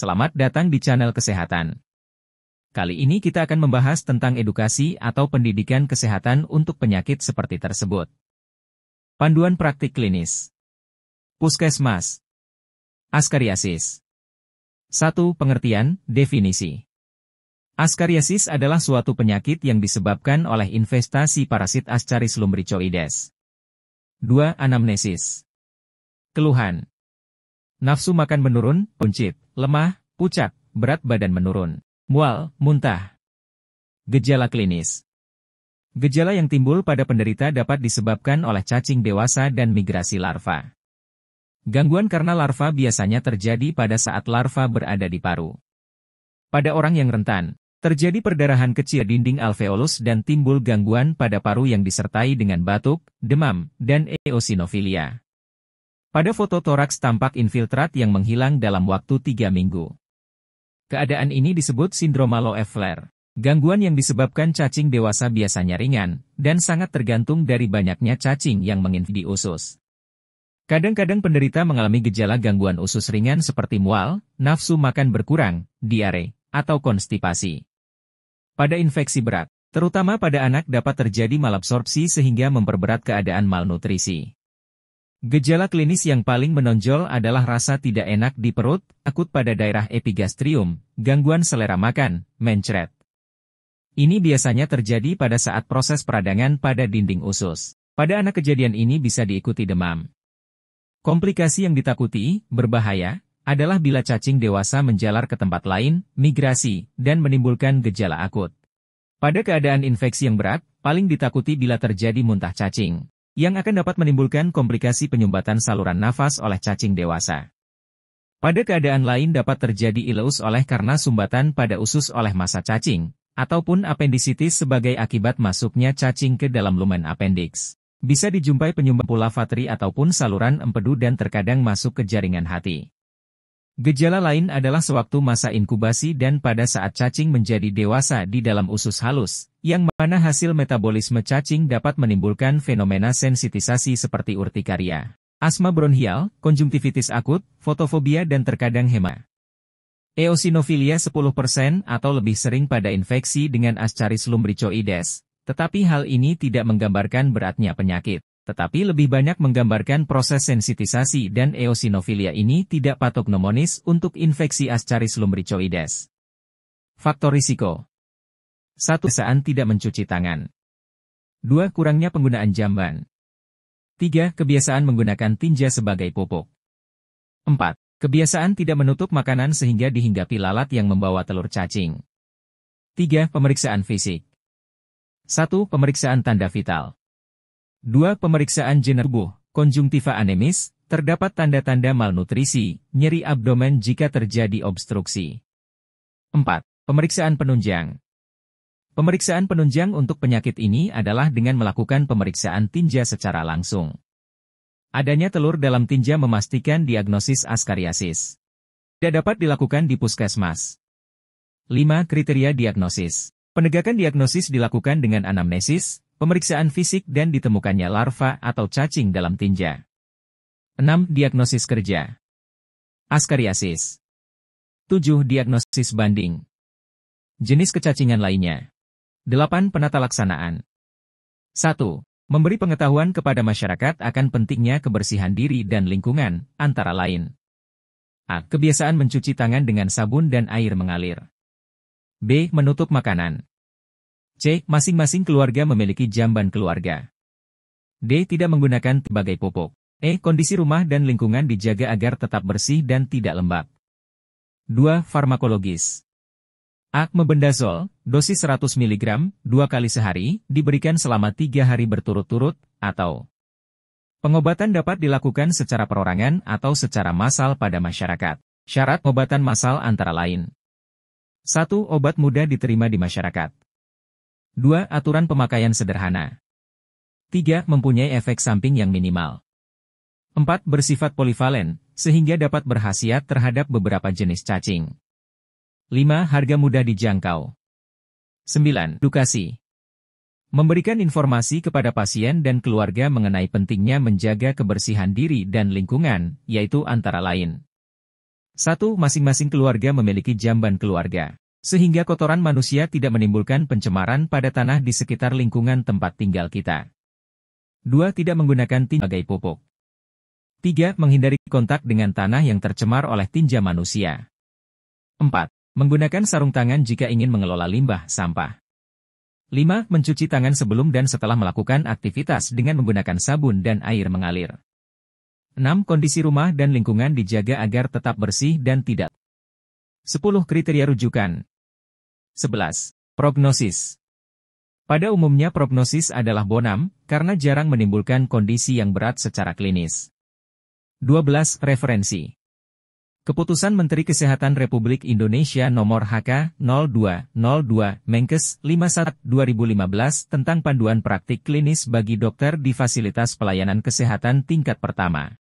Selamat datang di channel kesehatan. Kali ini kita akan membahas tentang edukasi atau pendidikan kesehatan untuk penyakit seperti tersebut. Panduan praktik klinis. Puskesmas. Askariasis. 1. Pengertian, definisi. Askariasis adalah suatu penyakit yang disebabkan oleh infestasi parasit Ascaris lumbricoides. 2. Anamnesis. Keluhan. Nafsu makan menurun, buncit, lemah, pucat, berat badan menurun, mual, muntah. Gejala klinis. Gejala yang timbul pada penderita dapat disebabkan oleh cacing dewasa dan migrasi larva. Gangguan karena larva biasanya terjadi pada saat larva berada di paru. Pada orang yang rentan, terjadi perdarahan kecil dinding alveolus dan timbul gangguan pada paru yang disertai dengan batuk, demam, dan eosinofilia. Pada foto toraks tampak infiltrat yang menghilang dalam waktu 3 minggu. Keadaan ini disebut sindrom Loeffler. Gangguan yang disebabkan cacing dewasa biasanya ringan, dan sangat tergantung dari banyaknya cacing yang menginfeksi usus. Kadang-kadang penderita mengalami gejala gangguan usus ringan seperti mual, nafsu makan berkurang, diare, atau konstipasi. Pada infeksi berat, terutama pada anak dapat terjadi malabsorpsi sehingga memperberat keadaan malnutrisi. Gejala klinis yang paling menonjol adalah rasa tidak enak di perut, akut pada daerah epigastrium, gangguan selera makan, mencret. Ini biasanya terjadi pada saat proses peradangan pada dinding usus. Pada anak kejadian ini bisa diikuti demam. Komplikasi yang ditakuti, berbahaya, adalah bila cacing dewasa menjalar ke tempat lain, migrasi, dan menimbulkan gejala akut. Pada keadaan infeksi yang berat, paling ditakuti bila terjadi muntah cacing, yang akan dapat menimbulkan komplikasi penyumbatan saluran nafas oleh cacing dewasa. Pada keadaan lain dapat terjadi ileus oleh karena sumbatan pada usus oleh massa cacing, ataupun apendisitis sebagai akibat masuknya cacing ke dalam lumen appendix. Bisa dijumpai penyumbat pula vatri ataupun saluran empedu dan terkadang masuk ke jaringan hati. Gejala lain adalah sewaktu masa inkubasi dan pada saat cacing menjadi dewasa di dalam usus halus, yang mana hasil metabolisme cacing dapat menimbulkan fenomena sensitisasi seperti urtikaria, asma bronhial, konjungtivitis akut, fotofobia dan terkadang hema. Eosinofilia 10% atau lebih sering pada infeksi dengan Ascaris lumbricoides, tetapi hal ini tidak menggambarkan beratnya penyakit. Tetapi lebih banyak menggambarkan proses sensitisasi dan eosinofilia ini tidak patognomonis untuk infeksi Ascaris lumbricoides. Faktor risiko. 1. Kebiasaan tidak mencuci tangan. 2. Kurangnya penggunaan jamban. 3. Kebiasaan menggunakan tinja sebagai pupuk. 4. Kebiasaan tidak menutup makanan sehingga dihinggapi lalat yang membawa telur cacing. 3. Pemeriksaan fisik. 1. Pemeriksaan tanda vital. 2. Pemeriksaan gener tubuh, konjungtiva anemis, terdapat tanda-tanda malnutrisi, nyeri abdomen jika terjadi obstruksi. 4. Pemeriksaan penunjang. Pemeriksaan penunjang untuk penyakit ini adalah dengan melakukan pemeriksaan tinja secara langsung. Adanya telur dalam tinja memastikan diagnosis askariasis. Tidak dapat dilakukan di puskesmas. 5. Kriteria diagnosis. Penegakan diagnosis dilakukan dengan anamnesis, pemeriksaan fisik dan ditemukannya larva atau cacing dalam tinja. 6. Diagnosis kerja. Askariasis. 7. Diagnosis banding. Jenis kecacingan lainnya. 8. Penata laksanaan. 1. Memberi pengetahuan kepada masyarakat akan pentingnya kebersihan diri dan lingkungan, antara lain. A. Kebiasaan mencuci tangan dengan sabun dan air mengalir. B. Menutup makanan. C. Masing-masing keluarga memiliki jamban keluarga. D. Tidak menggunakan sebagai pupuk. E. Kondisi rumah dan lingkungan dijaga agar tetap bersih dan tidak lembab. 2. Farmakologis. A. Mebendazol, dosis 100 mg, 2 kali sehari, diberikan selama 3 hari berturut-turut, atau pengobatan dapat dilakukan secara perorangan atau secara massal pada masyarakat. Syarat pengobatan massal antara lain. 1. Obat mudah diterima di masyarakat. 2. Aturan pemakaian sederhana. 3. Mempunyai efek samping yang minimal. 4. Bersifat polivalen, sehingga dapat berkhasiat terhadap beberapa jenis cacing. 5. Harga mudah dijangkau. 9. Edukasi. Memberikan informasi kepada pasien dan keluarga mengenai pentingnya menjaga kebersihan diri dan lingkungan, yaitu antara lain 1. Masing-masing keluarga memiliki jamban keluarga, sehingga kotoran manusia tidak menimbulkan pencemaran pada tanah di sekitar lingkungan tempat tinggal kita. 2. Tidak menggunakan tinja sebagai pupuk. 3. Menghindari kontak dengan tanah yang tercemar oleh tinja manusia. 4. Menggunakan sarung tangan jika ingin mengelola limbah sampah. 5. Mencuci tangan sebelum dan setelah melakukan aktivitas dengan menggunakan sabun dan air mengalir. 6. Kondisi rumah dan lingkungan dijaga agar tetap bersih dan tidak. 10. Kriteria rujukan. 11. Prognosis. Pada umumnya prognosis adalah bonam, karena jarang menimbulkan kondisi yang berat secara klinis. 12. Referensi. Keputusan Menteri Kesehatan Republik Indonesia Nomor HK-02-02 Menkes 51/2015 tentang panduan praktik klinis bagi dokter di fasilitas pelayanan kesehatan tingkat pertama.